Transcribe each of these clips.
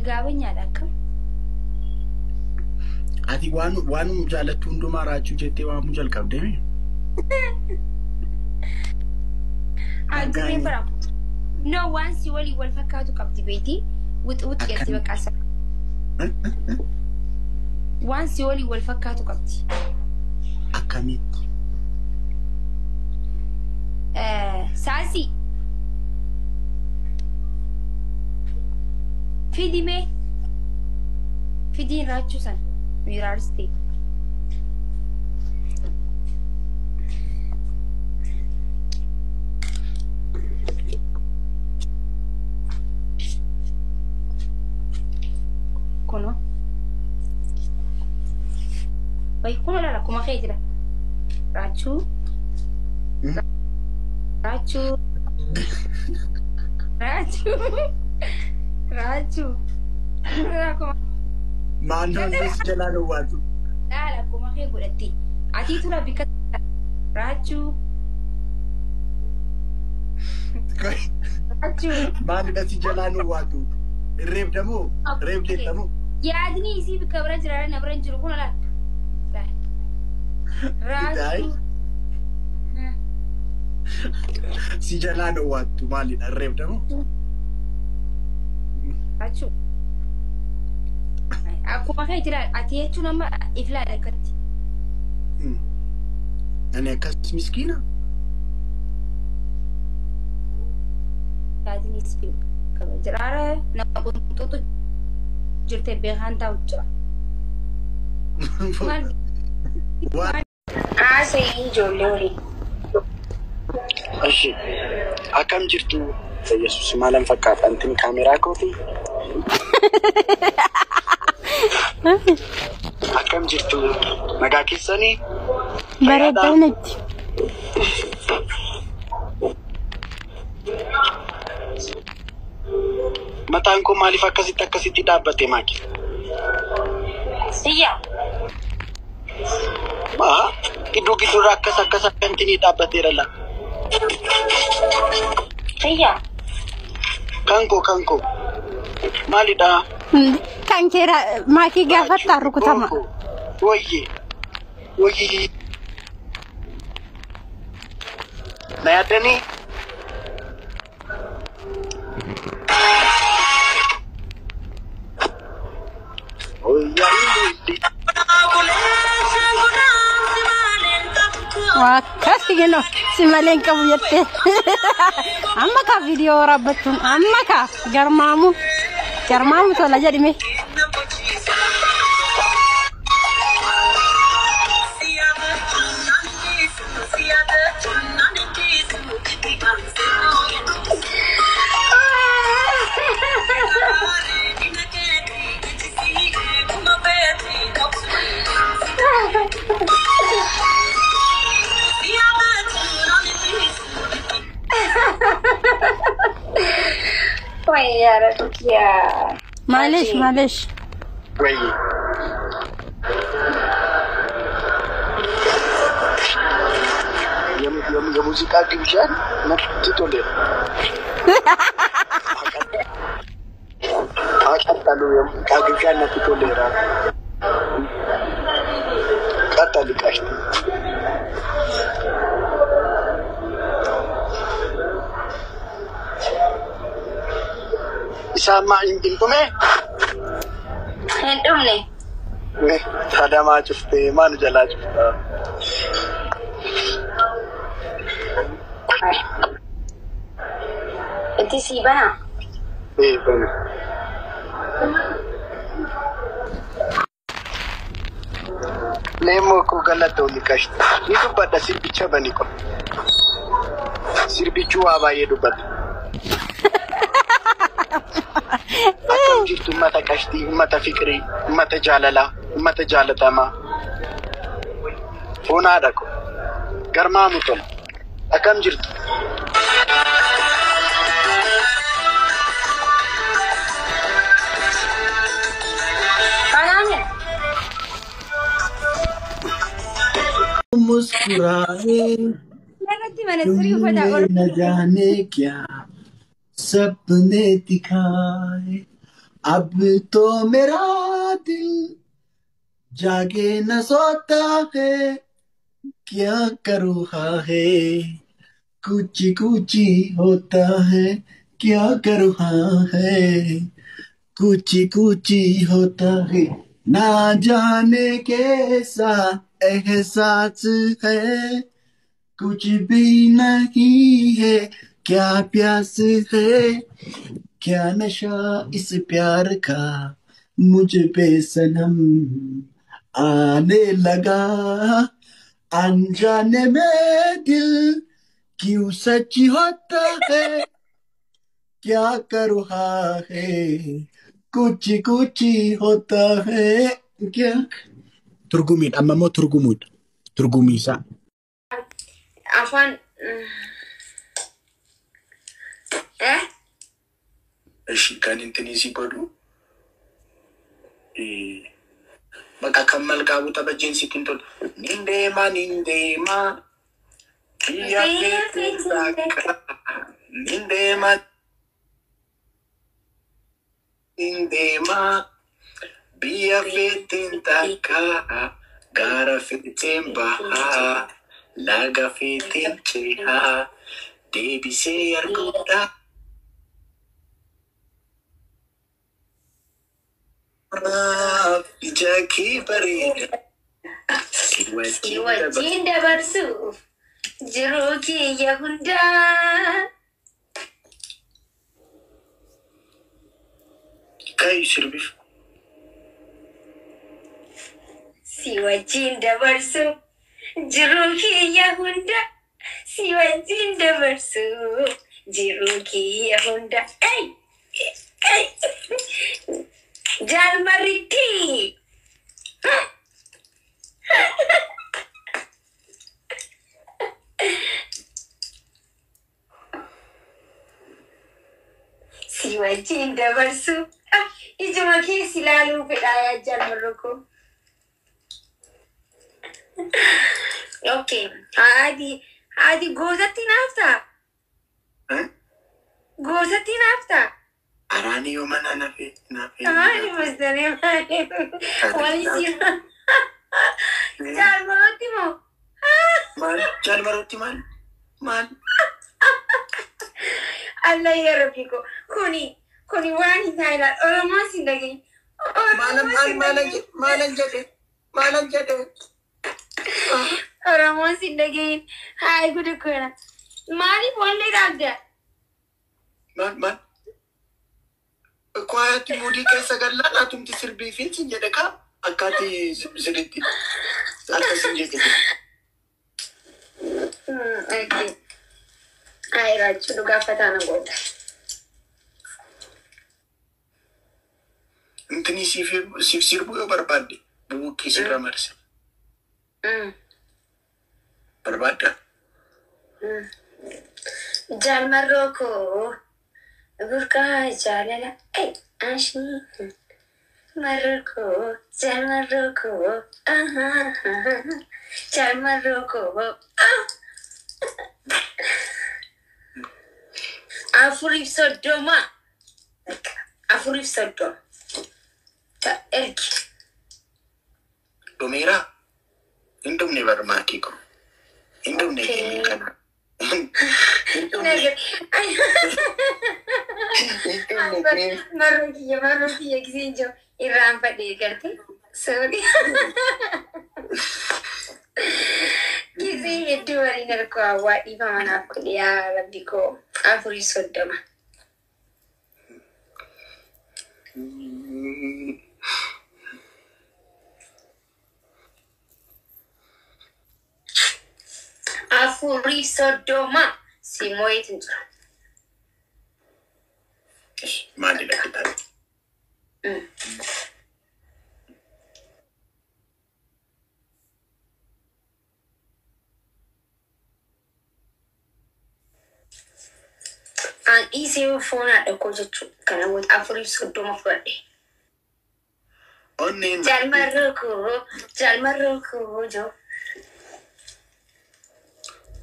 Gabanya dakka. Ati waan jaalatu hundumaa raachuu jettee waan jalqabde mi? Agreed bara. No once you wal fakkaatu qabdi beeti. Wut qeesti baqasa. Once you wal fakkaatu qabdi. Akkamitti? Saasi. Fidi rachuu san. Mirar state. Kono. Baik, kono lah aku makai je lah. Rachuu. Maannoon jalaan waatu. Dala aku makai godhatti. Ati tu lah bikat rachuu. Maanni si jalaan waatu. Reeb damu. Reeb jettamu. Yaadni isi bika bara jiraara na bara jiru kono lah. Rachuu. Si jalaan waatu maalidha reeb damu. Rachuu. Aku makai tidak ati itu nama ifla dekat. Ani akkas miskina. Jadi ni sih kalau jerara nak untuk tu jerte behan tahu cera. Asing jolori. Ashi, akam jirtu. Yesus malam fakat antin kamera kau ti. Akam jirtu. Nagaa keessanii bareedanitti mataan koo maaliif akkasitti dhaabbate maakii? Siya. Gidduu akkas akkantinii dhaabbateera la. Siya. Kanko. Maalidha? kan kira maakii gaafataa rukutama. Wayye. Na yaadani? Wah, kasih gino si malen kamu yatte. Amma ka video rabatun, amma ka garmamu sola jadi me. Ya. Malish. Wait. Yang musik artificial nak titoleh. Akan tahu yang artificial nak titoleh lah. Kata dikasih. Sama intim tu meh? Intim ni. Ada macam tu, mana jalan tu? Itu si bana. Bana. Nemo ko galat tu nikah. Itu pada sirbicha bani ko. Sirbichu abai itu pada. Akam jirtu mata kashti, mata fikri, mata jalala, mata jalatama. Fona ada ko. Garma mutol. Akam jirtu. Kananya. मुस्कुराए न जाने क्या सपने दिखाए अब तो मेरा दिल जागे न सोता है, क्या करूँ है, कुछ कुछ होता है, क्या करूँ है, कुछ कुछ होता है, ना जाने कैसा एहसास है, कुछ भी नहीं है, क्या प्यास है, क्या नशा इस प्यार का मुझ पे सनम आने लगा, अनजाने में दिल क्यों सच होता है, क्या कर रहा है, कुछ कुछ होता है क्या. Turgumiidha amma immoo turgumuudha. Turgumiisaa. Afaan Ishi kan intini si godhu bakka kan malkaa'u tapha jeensitiin tolu. Nindeema biyya feetiin takka nindeema biyya feetiin takka gaara feetiin bahaa laga feetiin cehaa deebisee arguudha. Jackie bareeda. si wajjin dabarsuuf jiruu kiyya hundaa. Kai sirbiif. Si wajjin dabarsuuf jiruu kiyya hundaa. Si wajjin dabarsuuf jiruu kiyya hundaa. Jalmariti. Si wajjin dabarsuuf ijuma keessa ilaaluu fedhaa jalmarroko. Okay. Adi gootatti naaftaa? Gootatti naaftaa? Araani yoo mana nafe. Maali masdaree maali? Walisi. Jalmarootti moo? Maal? Jalmarootti maal? Maal? Allah ya Rabbi ko. Kuni waan hin taane Oromoo sin dhagahin. Maalan jedhe? Oromoo sin dhagahin. Haay gudu kuna. Maaliif wallee dhaabda? Maal? Kwaayatti muudii keessa gallaan atumti sirbii fi sin jedhe kaa akkaati sirriitti akkasin jedhe. Ay rachuu dhugaa fataana gooda. Intini siif sirbuu yoo barbaadde bubuqqii sirra marse. Barbaadda? Jalmarroo koo burqaa jaalala ashii marroo koo jalmarroo koo jalmarroo koo afuriif soddoma ergi Dhumeeraa? Hin dhumne barmaakii ko. Hin dhumne keenyi kana. Marroo kiyya gisee jiru irraan fadhee garte. Sorry. Gisee hedduu waliin harkoo hawwaa dhiifama naaf godhe yaa rabbi koo afuriif soddoma. Afuriif soddoma si moo'itin jira. Maalidha kitaaba? An dhiisee foonaa dhaqoo jechuudha. Kana booda afuriif soddoma fudhadhe. Onneen Jalmarroo koo joo.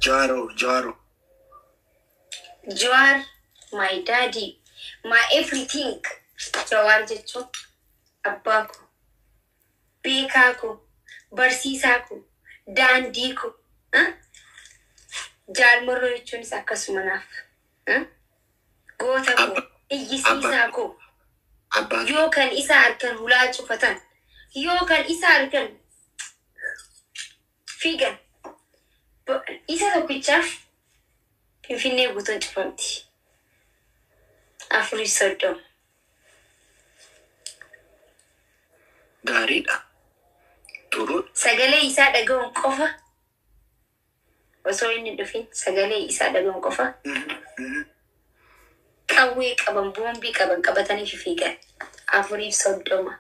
Jaro. Jawar, my daddy, my everything. Jawaar jechuun abbaa ko, beekaa ko, barsiisaa ko, daandii ko. Jaalmarroo jechuunis akkasuma naaf. Goota ko, iyyisiisaa ko. Yoo kan isa harkan hulaa cufatan, yoo kan isa harkan fiigan. Isa tokkichaaf Finfinnee guutuun cufamti. 430. Gaariidha. Turuu. Sagalee isaa dhaga'uun qofa. Osoo inni dhufin sagalee isaa dhaga'uun qofa. Qawwee qaban, boombii qaban qabatanii fiigan. 430.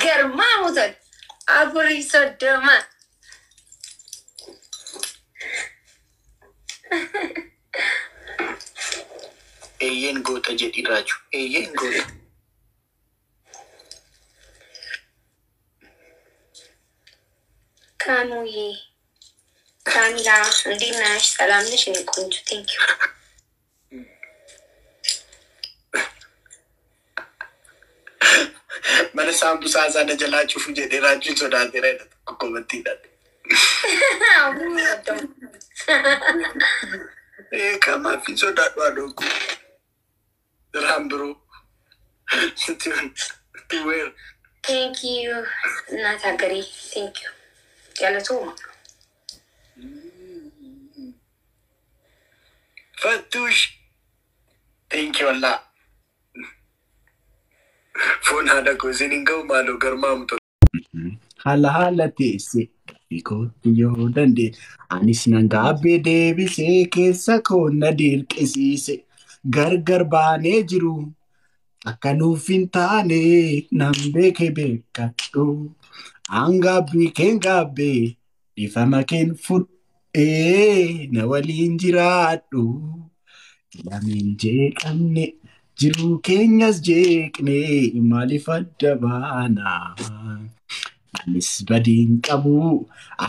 Garmaamutan 430. Eeyyeen goota jedhi raachuu. Eeyyeen goota. ካሙዬ ካሚላ እንዴት ነሽ? ሰላም ነሽ? እኔ ቆንጆ ቴንክ ዩ። Manasaan busaasaa na jalaa cufu jedhee raachuun sodaateera kokkobattiidhaan. Kamaaf hin sodaadhu adookku. Diraan biroo. Thank you. Not agree. Thank you. Galatuma. Fattush. Thank you Allah. Foon haadha koo isin hin ga'u maaloo garmaamu ta'u. Haala teesse kootti yoo dandee anis nan gaabbee deebisee keessa koo na dirqisiise gargar baanee jiru akka nuuf hin taane nan beeke beekadhu hangaabbii keen gaabbee dhifama keen fudhee na waliin jiraadhu lameen jeeqamne jiru keenyas jeeqne maaliif adda baana. Anis badiin qabu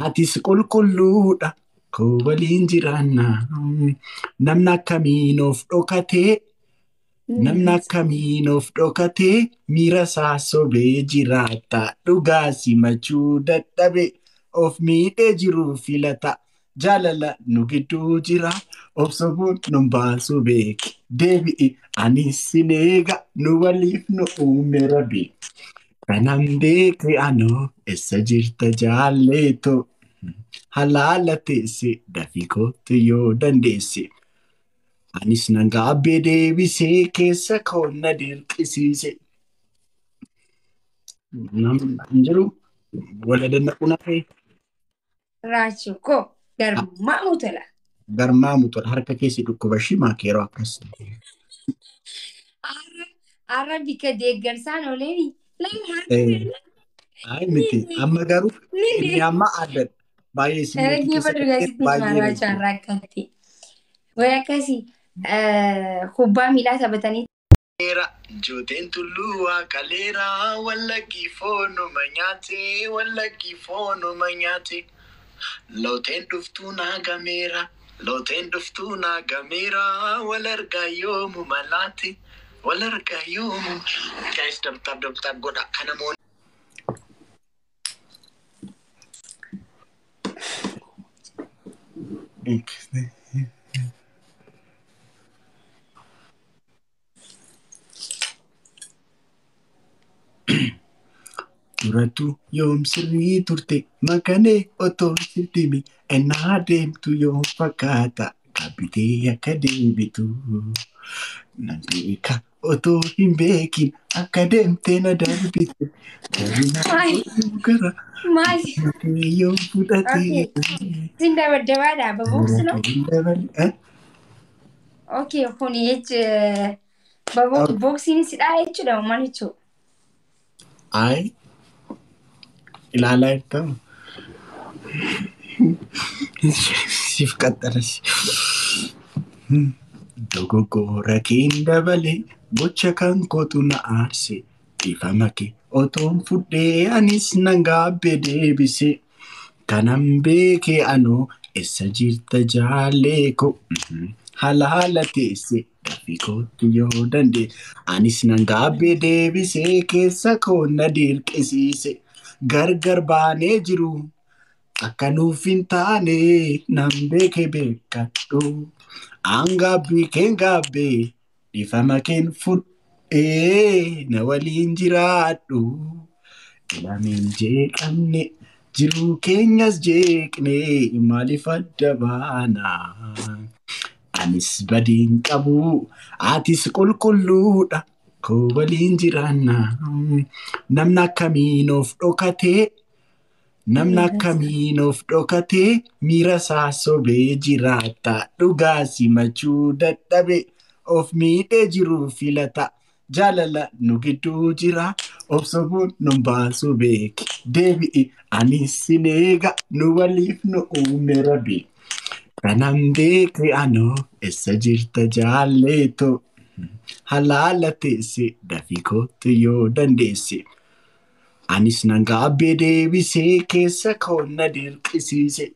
atis qulqulluudha koo waliin jiraanna namni akkamiin of dhokatee miira isaa sobee jiraata dhugaa simachuu dadhabe of miidhee jiru filata jaalala nu gidduu jira of sobuun nu baasu beeki deebi'i anis sin eega nu waliif nu uume rabbi. Kanan beeke anoo eessa jirta jaalleetoo haala teesse dafii kootti yoo dandeesse anis nan gaabbee deebisee keessa koo na dirqisiise. Namni jiru wala danda'u na ta'e. Raachuu koo garmaamu tola. Garmaamu tola harka keessi dhukkuba shimaa keeroo akkas. Arra bika deeggarsaan oleeni. Ay miti amma garuu inni amma adda baay'ee rakkatti. Waya akkasii kubbaa miilaa taphatanii. Jooteen tulluu waaqaleera wallagii foonuma nyaate looteen dhuftuu naagameera wal argaa yoomu malaate. Walarga yoomu guys dabtab godha kana moon. Duratu yoom sirrii turte makanee otoo sittimi ennaa deemtu yoom fakkaata qabbitee akka deebitu nan beeka otoo hin beekin akka deemtee na darbite gara yoom fudhatee. Sin dabaddabaadhaa baboobsino. Okay kun jecha boksiin sidhaa jechuudha maal jechuudha. Ay ilaalaa jirtamu siif qaxxaras dogoggora keen dabalee bocha kan kootu na aarse dhifama kee otoon fudhee anis nan gaabbee deebise kanan beekee anoo essa jirta jaallee ko halaala teesse dafii kootti yoo dandee anis nan gaabbee deebisee keessa koo na dirqisiise gargar baanee jiru akka nuuf hin taane nan beeke beekadhu aangaabbii keen gaabbee dhifama keen fudhee na waliin jiraadhu ilameen jeeqamne jiruu keenyas jeeqne maaliif adda baana anis badiin qabu atis qulqulluudha koo waliin jiraanna namni akkamiin of dhokatee namni akkamiin of dhokatee miira isaa sobee jiraata dhugaa simachuu dadhabe of miidhee jiruu filata jaalala nu gidduu jira obsobuun nun baasu beeki deebi'i anis sin eega nu waliif nu uume rabbi kanan beeke anoo essa jirta jaalleeto halaala teesse dafii kootti yoo dandeesse anis nan gaabbee deebisee keessa koo na dirqisiise.